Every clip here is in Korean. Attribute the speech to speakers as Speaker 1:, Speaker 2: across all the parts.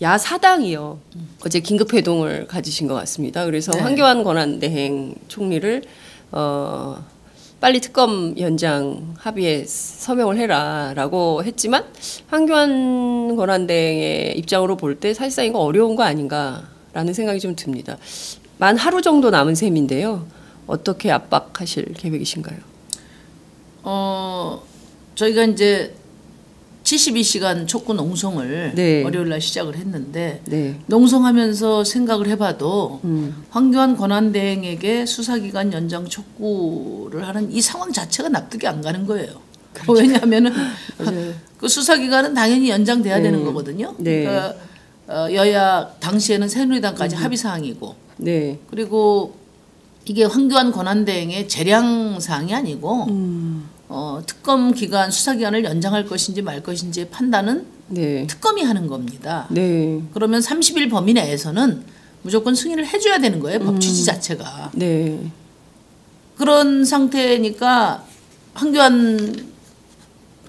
Speaker 1: 야사당이요. 어제 긴급회동을 가지신 것 같습니다. 그래서
Speaker 2: 네.
Speaker 1: 황교안 권한대행 총리를 빨리 특검 연장 합의에 서명을 해라라고 했지만 황교안 권한대행의 입장으로 볼 때 사실상 이거 어려운 거 아닌가라는 생각이 좀 듭니다. 만 하루 정도 남은 셈인데요. 어떻게 압박하실 계획이신가요?
Speaker 2: 저희가 이제 72시간 촉구 농성을
Speaker 1: 네.
Speaker 2: 월요일 날 시작을 했는데
Speaker 1: 네.
Speaker 2: 농성하면서 생각을 해봐도 황교안 권한대행에게 수사기간 연장 촉구를 하는 이 상황 자체가 납득이 안 가는 거예요. 그렇죠. 왜냐하면은 그 수사기간은 당연히 연장돼야 되는 거거든요.
Speaker 1: 네.
Speaker 2: 그러니까 여야 당시에는 새누리당까지 합의 사항이고,
Speaker 1: 네.
Speaker 2: 그리고 이게 황교안 권한대행의 재량 사항이 아니고. 특검 기간 수사 기간을 연장할 것인지 말 것인지의 판단은
Speaker 1: 네.
Speaker 2: 특검이 하는 겁니다.
Speaker 1: 네.
Speaker 2: 그러면 30일 범위 내에서는 무조건 승인을 해줘야 되는 거예요. 법 취지 자체가.
Speaker 1: 네.
Speaker 2: 그런 상태니까 황교안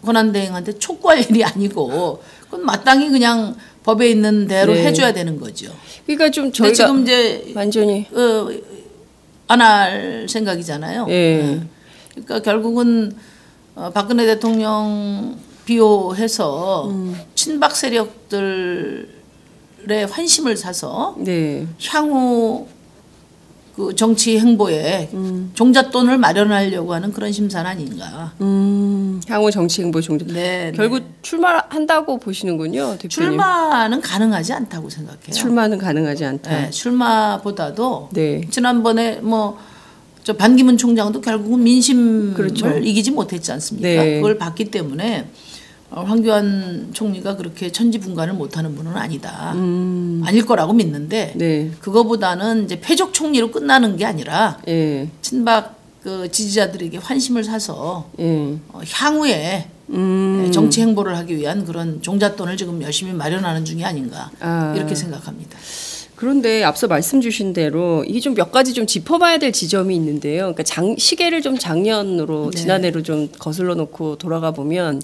Speaker 2: 권한대행한테 촉구할 일이 아니고 그건 마땅히 그냥 법에 있는 대로
Speaker 1: 네.
Speaker 2: 해줘야 되는 거죠.
Speaker 1: 그러니까 좀 저희가
Speaker 2: 지금 이제
Speaker 1: 완전히
Speaker 2: 안 할 생각이잖아요.
Speaker 1: 예.
Speaker 2: 그러니까 결국은 박근혜 대통령 비호해서 친박 세력들의 환심을 사서
Speaker 1: 네.
Speaker 2: 향후 그 정치 행보에 종잣돈을 마련하려고 하는 그런 심산 아닌가.
Speaker 1: 향후 정치 행보 종자.
Speaker 2: 네,
Speaker 1: 결국 출마한다고 보시는군요, 대표님.
Speaker 2: 출마는 가능하지 않다고 생각해요.
Speaker 1: 출마는 가능하지 않다.
Speaker 2: 네, 출마보다도
Speaker 1: 네.
Speaker 2: 지난번에 저 반기문 총장도 결국은 민심을
Speaker 1: 그렇죠.
Speaker 2: 이기지 못했지 않습니까?
Speaker 1: 네.
Speaker 2: 그걸 봤기 때문에 황교안 총리가 그렇게 천지분간을 못하는 분은 아니다. 아닐 거라고 믿는데
Speaker 1: 네.
Speaker 2: 그거보다는 이제 패족 총리로 끝나는 게 아니라
Speaker 1: 예.
Speaker 2: 친박 그 지지자들에게 환심을 사서
Speaker 1: 예.
Speaker 2: 향후에 정치 행보를 하기 위한 그런 종잣돈을 지금 열심히 마련하는 중이 아닌가 이렇게 생각합니다.
Speaker 1: 그런데 앞서 말씀 주신 대로 이게 좀 몇 가지 좀 짚어봐야 될 지점이 있는데요. 그러니까 시계를 좀 작년으로
Speaker 2: 네.
Speaker 1: 지난해로 좀 거슬러 놓고 돌아가 보면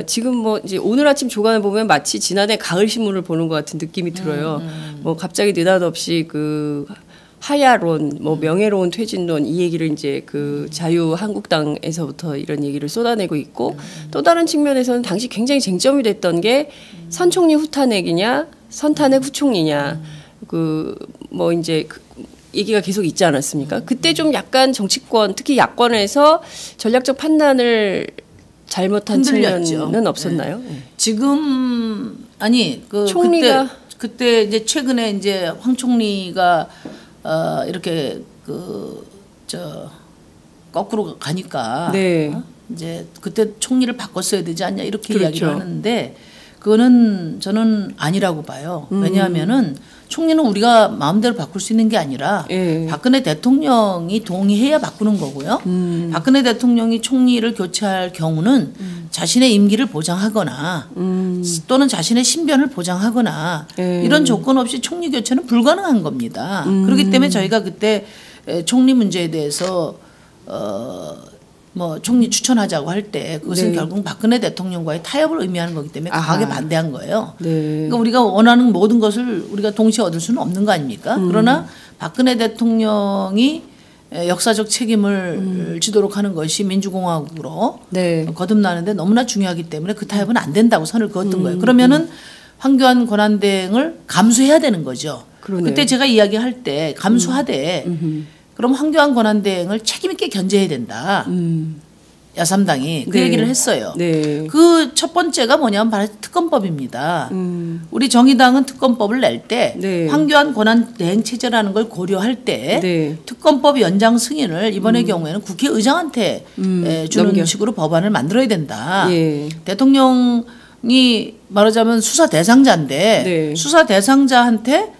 Speaker 1: 지금 뭐 이제 오늘 아침 조간을 보면 마치 지난해 가을 신문을 보는 것 같은 느낌이 들어요. 뭐 갑자기 느닷없이 그 하야론, 뭐 명예로운 퇴진론 이 얘기를 이제 그 자유한국당에서부터 이런 얘기를 쏟아내고 있고 또 다른 측면에서는 당시 굉장히 쟁점이 됐던 게 선총리 후탄핵이냐 선탄핵 후총리냐 그 뭐 이제 얘기가 계속 있지 않았습니까? 그때 좀 약간 정치권 특히 야권에서 전략적 판단을 잘못한
Speaker 2: 흔들렸죠.
Speaker 1: 측면은 없었나요?
Speaker 2: 네. 지금 아니 그
Speaker 1: 총리가
Speaker 2: 그때 이제 최근에 이제 황 총리가 이렇게 거꾸로 가니까
Speaker 1: 네.
Speaker 2: 이제 그때 총리를 바꿨어야 되지 않냐 이렇게
Speaker 1: 그렇죠.
Speaker 2: 이야기를 하는데 그거는 저는 아니라고 봐요. 왜냐하면은 총리는 우리가 마음대로 바꿀 수 있는 게 아니라
Speaker 1: 예.
Speaker 2: 박근혜 대통령이 동의해야 바꾸는 거고요. 박근혜 대통령이 총리를 교체할 경우는 자신의 임기를 보장하거나 또는 자신의 신변을 보장하거나 이런 조건 없이 총리 교체는 불가능한 겁니다. 그렇기 때문에 저희가 그때 총리 문제에 대해서 뭐 총리 추천하자고 할 때 그것은
Speaker 1: 네.
Speaker 2: 결국 박근혜 대통령과의 타협을 의미하는 거기 때문에 강하게
Speaker 1: 아하.
Speaker 2: 반대한 거예요.
Speaker 1: 네.
Speaker 2: 그러니까 우리가 원하는 모든 것을 우리가 동시에 얻을 수는 없는 거 아닙니까? 그러나 박근혜 대통령이 역사적 책임을 지도록 하는 것이 민주공화국으로
Speaker 1: 네.
Speaker 2: 거듭나는데 너무나 중요하기 때문에 그 타협은 안 된다고 선을 그었던 거예요. 그러면은 황교안 권한대행을 감수해야 되는 거죠.
Speaker 1: 그러네요.
Speaker 2: 그때 제가 이야기할 때 감수하되 그럼 황교안 권한대행을 책임 있게 견제해야 된다. 야3당이 그
Speaker 1: 네.
Speaker 2: 얘기를 했어요.
Speaker 1: 네.
Speaker 2: 그 첫 번째가 뭐냐면 바로 특검법입니다. 우리 정의당은 특검법을 낼 때
Speaker 1: 네.
Speaker 2: 황교안 권한대행 체제라는 걸 고려할 때
Speaker 1: 네.
Speaker 2: 특검법 연장 승인을 이번의 경우에는 국회의장한테 주는
Speaker 1: 넘겨.
Speaker 2: 식으로 법안을 만들어야 된다.
Speaker 1: 예.
Speaker 2: 대통령이 말하자면 수사 대상자인데
Speaker 1: 네.
Speaker 2: 수사 대상자한테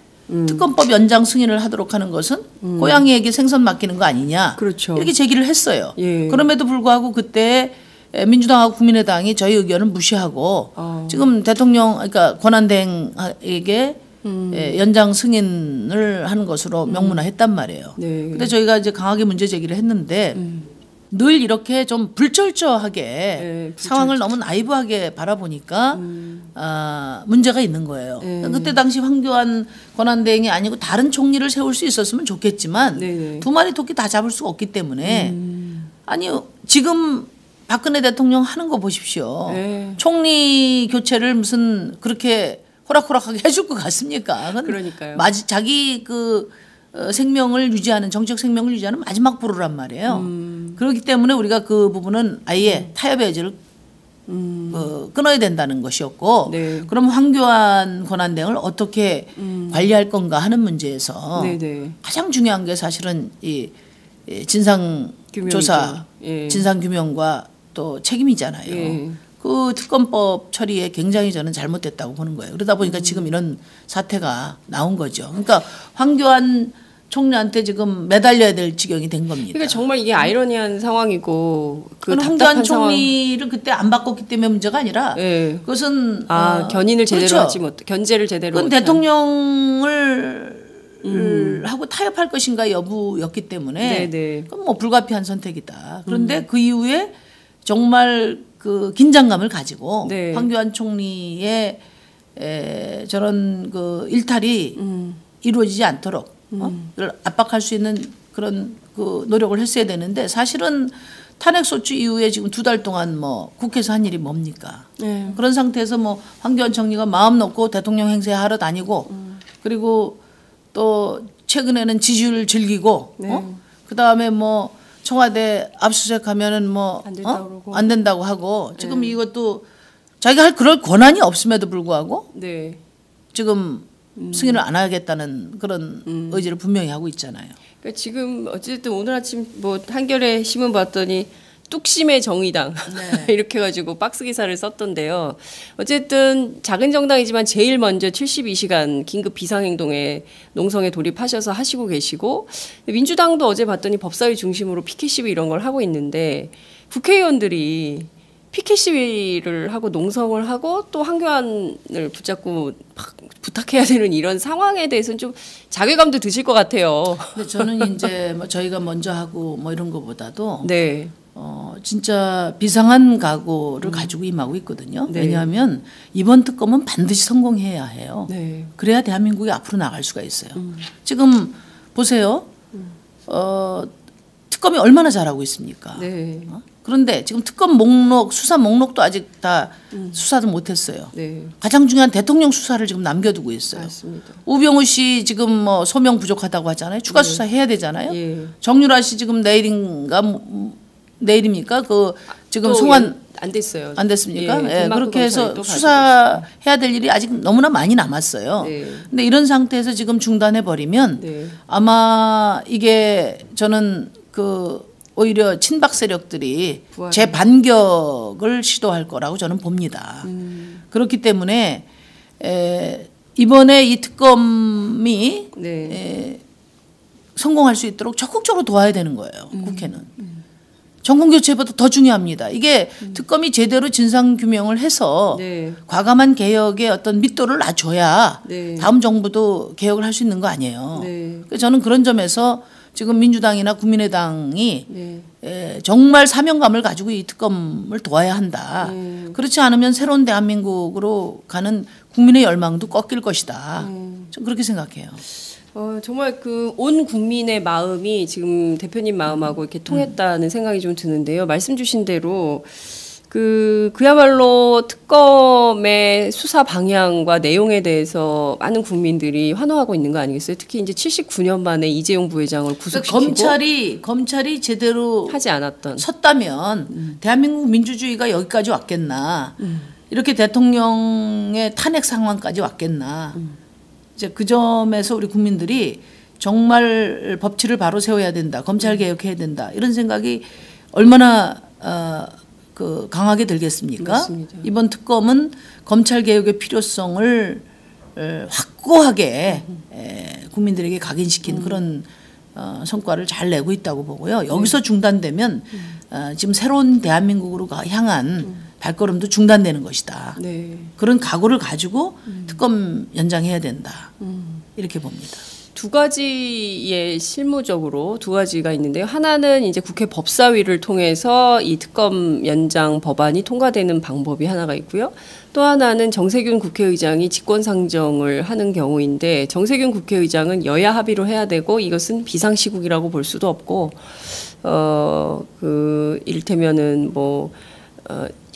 Speaker 2: 특검법 연장 승인을 하도록 하는 것은 고양이에게 생선 맡기는 거 아니냐.
Speaker 1: 그렇죠.
Speaker 2: 이렇게 제기를 했어요.
Speaker 1: 예.
Speaker 2: 그럼에도 불구하고 그때 민주당하고 국민의당이 저희 의견을 무시하고 지금 대통령 그러니까 권한대행에게 연장 승인을 하는 것으로 명문화했단 말이에요.
Speaker 1: 네.
Speaker 2: 근데 저희가 이제 강하게 문제 제기를 했는데 늘 이렇게 좀 불철저하게
Speaker 1: 네,
Speaker 2: 상황을 너무 나이브하게 바라보니까 문제가 있는 거예요. 그때 당시 황교안 권한대행이 아니고 다른 총리를 세울 수 있었으면 좋겠지만
Speaker 1: 네네.
Speaker 2: 두 마리 토끼 다 잡을 수가 없기 때문에 아니 지금 박근혜 대통령 하는 거 보십시오.
Speaker 1: 네.
Speaker 2: 총리 교체를 무슨 그렇게 호락호락하게 해줄 것 같습니까?
Speaker 1: 그러니까요.
Speaker 2: 자기 그 생명을 유지하는 정책 생명을 유지하는 마지막 보루란 말이에요. 그렇기 때문에 우리가 그 부분은 아예 타협의 여지를 끊어야 된다는 것이었고
Speaker 1: 네.
Speaker 2: 그럼 황교안 권한대행을 어떻게 관리할 건가 하는 문제에서
Speaker 1: 네네.
Speaker 2: 가장 중요한 게 사실은 이 진상조사,
Speaker 1: 예.
Speaker 2: 진상규명과 또 책임이잖아요.
Speaker 1: 예.
Speaker 2: 그 특검법 처리에 굉장히 저는 잘못됐다고 보는 거예요. 그러다 보니까 지금 이런 사태가 나온 거죠. 그러니까 황교안 총리한테 지금 매달려야 될 지경이 된 겁니다.
Speaker 1: 그러니까 정말 이게 아이러니한 상황이고 그
Speaker 2: 황교안
Speaker 1: 답답한
Speaker 2: 총리를 그때 안 바꿨기 때문에 문제가 아니라
Speaker 1: 예.
Speaker 2: 그것은
Speaker 1: 견인을 제대로
Speaker 2: 그렇죠.
Speaker 1: 하지 못, 견제를 제대로
Speaker 2: 그건
Speaker 1: 못한.
Speaker 2: 대통령을 하고 타협할 것인가 여부였기 때문에
Speaker 1: 네네.
Speaker 2: 그건 뭐 불가피한 선택이다. 그런데 그 이후에 정말 그 긴장감을 가지고
Speaker 1: 네.
Speaker 2: 황교안 총리의 저런 그 일탈이 이루어지지 않도록 이걸 압박할 수 있는 그런 그 노력을 했어야 되는데 사실은 탄핵소추 이후에 지금 2달 동안 뭐 국회에서 한 일이 뭡니까?
Speaker 1: 네.
Speaker 2: 그런 상태에서 뭐 황교안 총리가 마음 놓고 대통령 행세하러 다니고 그리고 또 최근에는 지지율 즐기고
Speaker 1: 네.
Speaker 2: 그다음에 뭐 청와대 압수수색하면은 뭐
Speaker 1: 안 된다고 그러고.
Speaker 2: 안 된다고 하고 지금 이것도 자기가 할 그럴 권한이 없음에도 불구하고
Speaker 1: 네.
Speaker 2: 지금 승인을 안 하겠다는 그런 의지를 분명히 하고 있잖아요.
Speaker 1: 그러니까 지금 어쨌든 오늘 아침 뭐 한겨레 신문 봤더니 뚝심의 정의당 이렇게 해가지고 박스 기사를 썼던데요. 어쨌든 작은 정당이지만 제일 먼저 72시간 긴급 비상행동에 농성에 돌입하셔서 하시고 계시고 민주당도 어제 봤더니 법사위 중심으로 피켓 시위 이런 걸 하고 있는데 국회의원들이 피켓 시위를 하고 농성을 하고 또 황교안을 붙잡고 막 부탁해야 되는 이런 상황에 대해서는 좀 자괴감도 드실 것 같아요.
Speaker 2: 근데 저는 이제 뭐 저희가 먼저 하고 뭐 이런 것보다도
Speaker 1: 네.
Speaker 2: 진짜 비상한 각오를 가지고 임하고 있거든요.
Speaker 1: 네.
Speaker 2: 왜냐하면 이번 특검은 반드시 성공해야 해요.
Speaker 1: 네.
Speaker 2: 그래야 대한민국이 앞으로 나갈 수가 있어요. 지금 보세요. 특검이 얼마나 잘하고 있습니까?
Speaker 1: 네.
Speaker 2: 그런데 지금 특검 목록, 수사 목록도 아직 다 수사도 못했어요.
Speaker 1: 네.
Speaker 2: 가장 중요한 대통령 수사를 지금 남겨두고 있어요.
Speaker 1: 맞습니다.
Speaker 2: 우병우 씨 지금 뭐 소명 부족하다고 하잖아요. 추가 수사 해야 되잖아요.
Speaker 1: 예.
Speaker 2: 정유라 씨 지금 내일입니까? 그 지금 송환
Speaker 1: 안 됐어요.
Speaker 2: 안 됐습니까?
Speaker 1: 예,
Speaker 2: 예, 그렇게 해서
Speaker 1: 검찰이 또
Speaker 2: 수사해야 될 일이 아직 너무나 많이 남았어요.
Speaker 1: 네.
Speaker 2: 근데 이런 상태에서 지금 중단해 버리면
Speaker 1: 네.
Speaker 2: 아마 이게 저는 그 오히려 친박 세력들이
Speaker 1: 부활을.
Speaker 2: 재반격을 시도할 거라고 저는 봅니다. 그렇기 때문에 이번에 이 특검이
Speaker 1: 네.
Speaker 2: 성공할 수 있도록 적극적으로 도와야 되는 거예요. 국회는. 정권교체보다 더 중요합니다. 이게 특검이 제대로 진상규명을 해서
Speaker 1: 네.
Speaker 2: 과감한 개혁의 어떤密도를 낮춰야
Speaker 1: 네.
Speaker 2: 다음 정부도 개혁을 할 수 있는 거 아니에요.
Speaker 1: 네.
Speaker 2: 그래서 저는 그런 점에서 지금 민주당이나 국민의당이
Speaker 1: 네.
Speaker 2: 정말 사명감을 가지고 이 특검을 도와야 한다. 그렇지 않으면 새로운 대한민국으로 가는 국민의 열망도 꺾일 것이다. 좀 그렇게 생각해요.
Speaker 1: 정말 그 온 국민의 마음이 지금 대표님 마음하고 이렇게 통했다는 생각이 좀 드는데요. 말씀 주신 대로 그야말로 특검의 수사 방향과 내용에 대해서 많은 국민들이 환호하고 있는 거 아니겠어요? 특히 이제 79년 만에 이재용 부회장을 구속시키고
Speaker 2: 검찰이 제대로
Speaker 1: 하지 않았던
Speaker 2: 섰다면 대한민국 민주주의가 여기까지 왔겠나? 이렇게 대통령의 탄핵 상황까지 왔겠나? 이제 그 점에서 우리 국민들이 정말 법치를 바로 세워야 된다, 검찰 개혁해야 된다 이런 생각이 얼마나 강하게 들겠습니까?
Speaker 1: 맞습니다.
Speaker 2: 이번 특검은 검찰 개혁의 필요성을 확고하게 국민들에게 각인시킨 그런 성과를 잘 내고 있다고 보고요. 여기서 중단되면 지금 새로운 대한민국으로 향한 발걸음도 중단되는 것이다.
Speaker 1: 네.
Speaker 2: 그런 각오를 가지고 특검 연장해야 된다. 이렇게 봅니다.
Speaker 1: 두 가지의 실무적으로 두 가지가 있는데요. 하나는 이제 국회 법사위를 통해서 이 특검 연장 법안이 통과되는 방법이 하나가 있고요. 또 하나는 정세균 국회의장이 직권상정을 하는 경우인데 정세균 국회의장은 여야 합의로 해야 되고 이것은 비상시국이라고 볼 수도 없고 이를테면은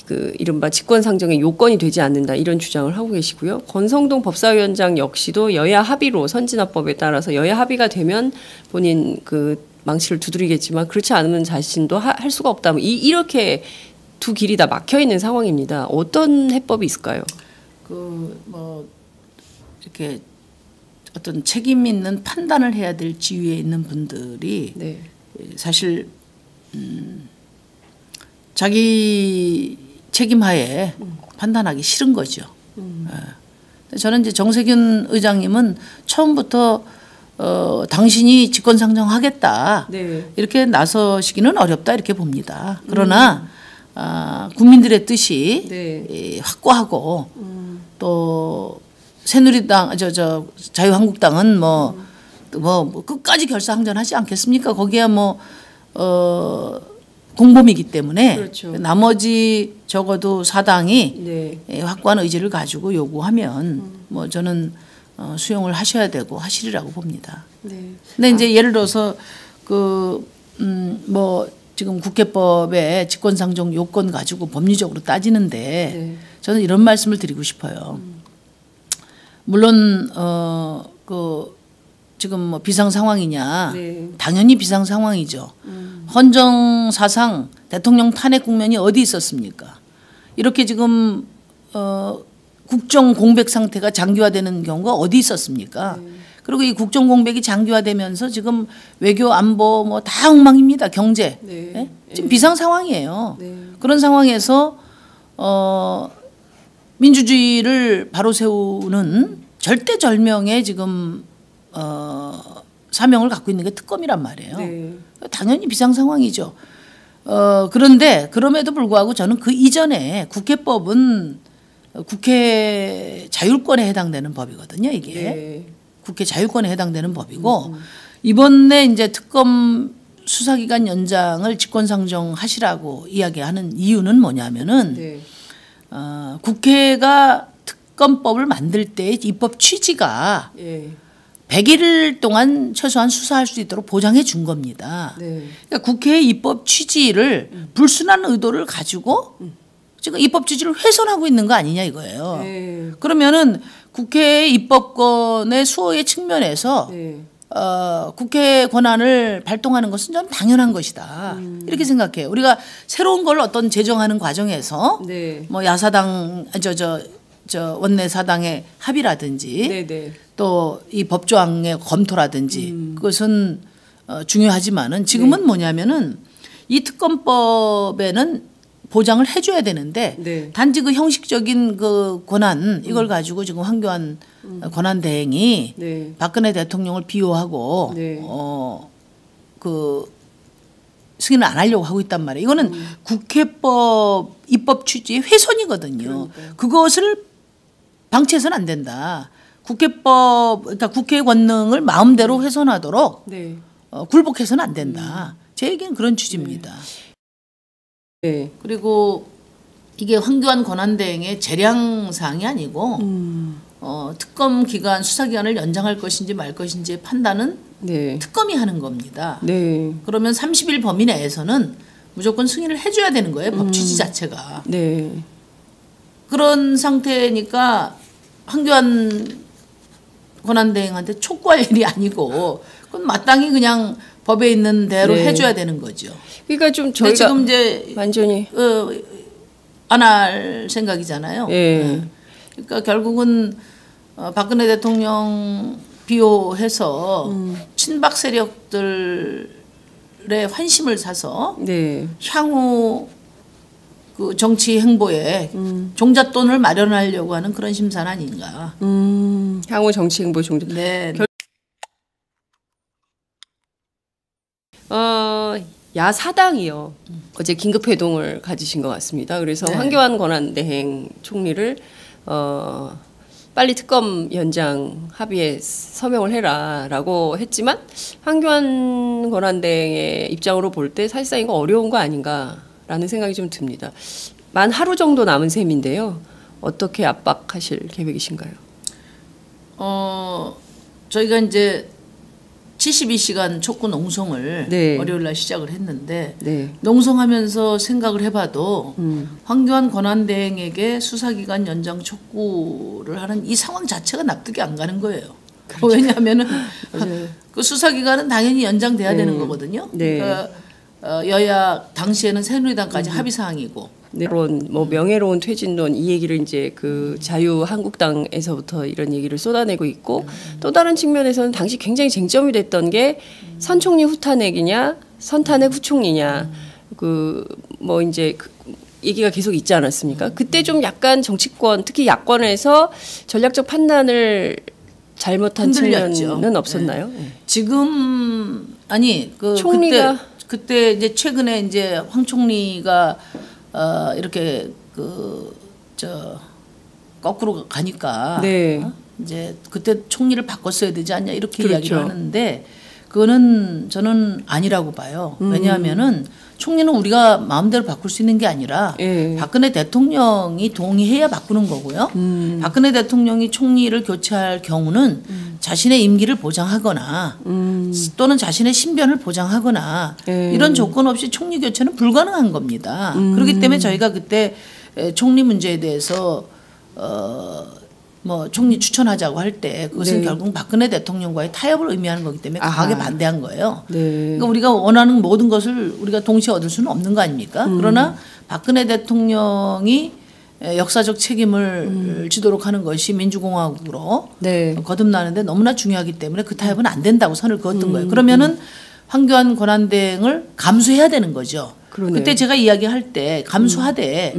Speaker 1: 그 이른바 직권상정의 요건이 되지 않는다 이런 주장을 하고 계시고요. 권성동 법사위원장 역시도 여야 합의로 선진화법에 따라서 여야 합의가 되면 본인 그 망치를 두드리겠지만 그렇지 않으면 자신도 할 수가 없다. 이렇게 두 길이 다 막혀 있는 상황입니다. 어떤 해법이 있을까요?
Speaker 2: 이렇게 어떤 책임 있는 판단을 해야 될 지위에 있는 분들이 네. 사실 자기 책임하에 판단하기 싫은 거죠. 저는 이제 정세균 의장님은 처음부터 당신이 직권상정하겠다 네. 이렇게 나서시기는 어렵다 이렇게 봅니다. 그러나 국민들의 뜻이 네. 확고하고 또 새누리당 자유한국당은 뭐 끝까지 결사항전하지 않겠습니까? 거기야 공범이기 때문에 그렇죠. 나머지 적어도 사당이 네. 확고한 의지를 가지고 요구하면 저는 수용을 하셔야 되고 하시리라고 봅니다. 네. 근데 이제 예를 들어서 지금 국회법의 직권상정 요건 가지고 법리적으로 따지는데 네. 저는 이런 말씀을 드리고 싶어요. 물론 지금 비상 상황이냐? 네. 당연히 비상 상황이죠. 헌정사상 대통령 탄핵 국면이 어디 있었습니까? 이렇게 지금 국정 공백 상태가 장기화되는 경우가 어디 있었습니까? 그리고 이 국정 공백이 장기화되면서 지금 외교 안보 다 엉망입니다. 경제. 네. 네? 지금 비상 상황이에요. 네. 그런 상황에서 민주주의를 바로 세우는 절대절명의 지금 사명을 갖고 있는 게 특검이란 말이에요. 네. 당연히 비상 상황이죠. 그런데 그럼에도 불구하고 저는 그 이전에 국회법은 국회 자율권에 해당되는 법이거든요. 이게 네. 국회 자율권에 해당되는 법이고 이번에 이제 특검 수사기간 연장을 직권상정하시라고 이야기하는 이유는 뭐냐면은 네. 국회가 특검법을 만들 때 입법 취지가 네. 100일 동안 최소한 수사할 수 있도록 보장해 준 겁니다. 네. 그러니까 국회의 입법 취지를 불순한 의도를 가지고 지금 입법 취지를 훼손하고 있는 거 아니냐 이거예요. 네. 그러면은 국회의 입법권의 수호의 측면에서 네. 국회 권한을 발동하는 것은 좀 당연한 것이다. 이렇게 생각해요. 우리가 새로운 걸 어떤 제정하는 과정에서 네. 야사당 원내 사당의 합의라든지 네, 네. 또 이 법조항의 검토라든지 그것은 중요하지만은 지금은 네. 뭐냐면은 이 특검법에는 보장을 해줘야 되는데 네. 단지 그 형식적인 그 권한 이걸 가지고 지금 황교안 권한 대행이 네. 박근혜 대통령을 비호하고 네. 승인을 안 하려고 하고 있단 말이에요. 이거는 국회법 입법 취지의 훼손이거든요. 그러니까요. 그것을 방치해서는 안 된다. 그러니까 국회 권능을 마음대로 훼손하도록 네. 굴복해서는 안 된다. 제 얘기는 그런 취지입니다. 네. 그리고 이게 황교안 권한대행의 재량사항이 아니고 특검 기간 수사 기간을 연장할 것인지 말 것인지의 판단은 네. 특검이 하는 겁니다. 네. 그러면 30일 범위 내에서는 무조건 승인을 해줘야 되는 거예요. 법 취지 자체가. 네. 그런 상태니까 황교안 권한대행한테 촉구할 일이 아니고 그건 마땅히 그냥 법에 있는 대로 네. 해줘야 되는 거죠.
Speaker 1: 그러니까 좀 저희가
Speaker 2: 지금 이제
Speaker 1: 완전히
Speaker 2: 안 할 생각이잖아요. 네. 그러니까 결국은 박근혜 대통령 비호해서 친박 세력들의 환심을 사서 네. 향후 그 정치 행보에 종잣돈을 마련하려고 하는 그런 심산 아닌가.
Speaker 1: 향후 정치 행보 종잣돈.
Speaker 2: 네.
Speaker 1: 야사당이요. 어제 긴급 회동을 가지신 것 같습니다. 그래서 네. 황교안 권한대행 총리를 빨리 특검 연장 합의에 서명을 해라라고 했지만 황교안 권한대행의 입장으로 볼 때 사실상 이거 어려운 거 아닌가라는 생각이 좀 듭니다. 만 하루 정도 남은 셈인데요. 어떻게 압박하실 계획이신가요?
Speaker 2: 저희가 이제 72시간 촉구 농성을
Speaker 1: 네.
Speaker 2: 월요일 날 시작을 했는데
Speaker 1: 네.
Speaker 2: 농성하면서 생각을 해봐도 황교안 권한대행에게 수사기간 연장 촉구를 하는 이 상황 자체가 납득이 안 가는 거예요. 그렇죠. 왜냐하면은 그 수사기간은 당연히 연장돼야 되는 거거든요.
Speaker 1: 네.
Speaker 2: 그러니까 여야 당시에는 새누리당까지 합의 사항이고.
Speaker 1: 네, 그런 뭐 명예로운 퇴진론 이 얘기를 이제 그 자유한국당에서부터 이런 얘기를 쏟아내고 있고 또 다른 측면에서는 당시 굉장히 쟁점이 됐던 게 선 총리 후탄핵이냐 선탄핵 후총리냐 그 뭐 이제 그 얘기가 계속 있지 않았습니까? 그때 좀 약간 정치권 특히 야권에서 전략적 판단을 잘못한
Speaker 2: 흔들렸죠.
Speaker 1: 측면은 없었나요?
Speaker 2: 네. 지금 아니 그
Speaker 1: 총리가
Speaker 2: 그때 이제 최근에 이제 황 총리가 이렇게 거꾸로 가니까
Speaker 1: 네.
Speaker 2: 이제 그때 총리를 바꿨어야 되지 않냐 이렇게
Speaker 1: 그렇죠.
Speaker 2: 이야기를 하는데 그거는 저는 아니라고 봐요. 왜냐하면은 총리는 우리가 마음대로 바꿀 수 있는 게 아니라 박근혜 대통령이 동의해야 바꾸는 거고요. 박근혜 대통령이 총리를 교체할 경우는 자신의 임기를 보장하거나 또는 자신의 신변을 보장하거나 이런 조건 없이 총리 교체는 불가능한 겁니다. 그렇기 때문에 저희가 그때 총리 문제에 대해서 뭐 총리 추천하자고 할 때 그것은 결국 박근혜 대통령과의 타협을 의미하는 거기 때문에 강하게 반대한 거예요. 그러니까 우리가 원하는 모든 것을 우리가 동시에 얻을 수는 없는 거 아닙니까? 그러나 박근혜 대통령이 역사적 책임을 지도록 하는 것이 민주공화국으로 거듭나는데 너무나 중요하기 때문에 그 타협은 안 된다고 선을 그었던 거예요. 그러면은 황교안 권한대행을 감수해야 되는 거죠.
Speaker 1: 그러네요.
Speaker 2: 그때 제가 이야기할 때 감수하되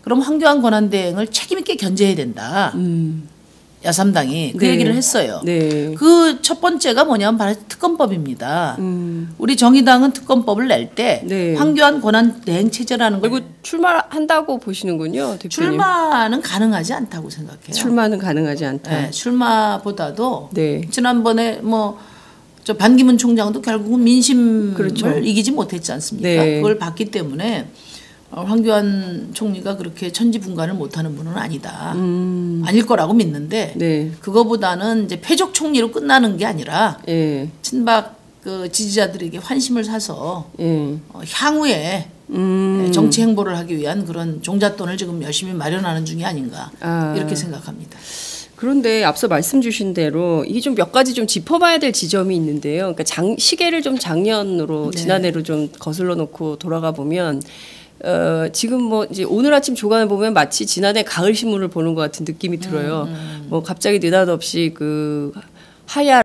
Speaker 2: 그럼 황교안 권한대행을 책임 있게 견제해야 된다. 야3당이 그 얘기를 했어요. 그 첫 번째가 뭐냐면 바로 특검법입니다. 우리 정의당은 특검법을 낼 때 황교안 권한대행 체제라는 걸
Speaker 1: 그리고 출마한다고 보시는군요, 대표님.
Speaker 2: 출마는 가능하지 않다고 생각해요.
Speaker 1: 출마는 가능하지 않다.
Speaker 2: 네, 출마보다도 지난번에 뭐 저 반기문 총장도 결국은 민심을 이기지 못했지 않습니까? 그걸 봤기 때문에 황교안 총리가 그렇게 천지분간을 못하는 분은 아니다. 아닐 거라고 믿는데 그거보다는 이제 패족 총리로 끝나는 게 아니라 친박 그 지지자들에게 환심을 사서 향후에 정치 행보를 하기 위한 그런 종잣돈을 지금 열심히 마련하는 중이 아닌가 이렇게 생각합니다.
Speaker 1: 그런데 앞서 말씀 주신 대로 이게 좀 몇 가지 좀 짚어봐야 될 지점이 있는데요. 그러니까 시계를 좀 작년으로 지난해로 좀 거슬러 놓고 돌아가 보면 지금 뭐 이제 오늘 아침 조간을 보면 마치 지난해 가을 신문을 보는 것 같은 느낌이 들어요. 뭐 갑자기 느닷없이 그 하야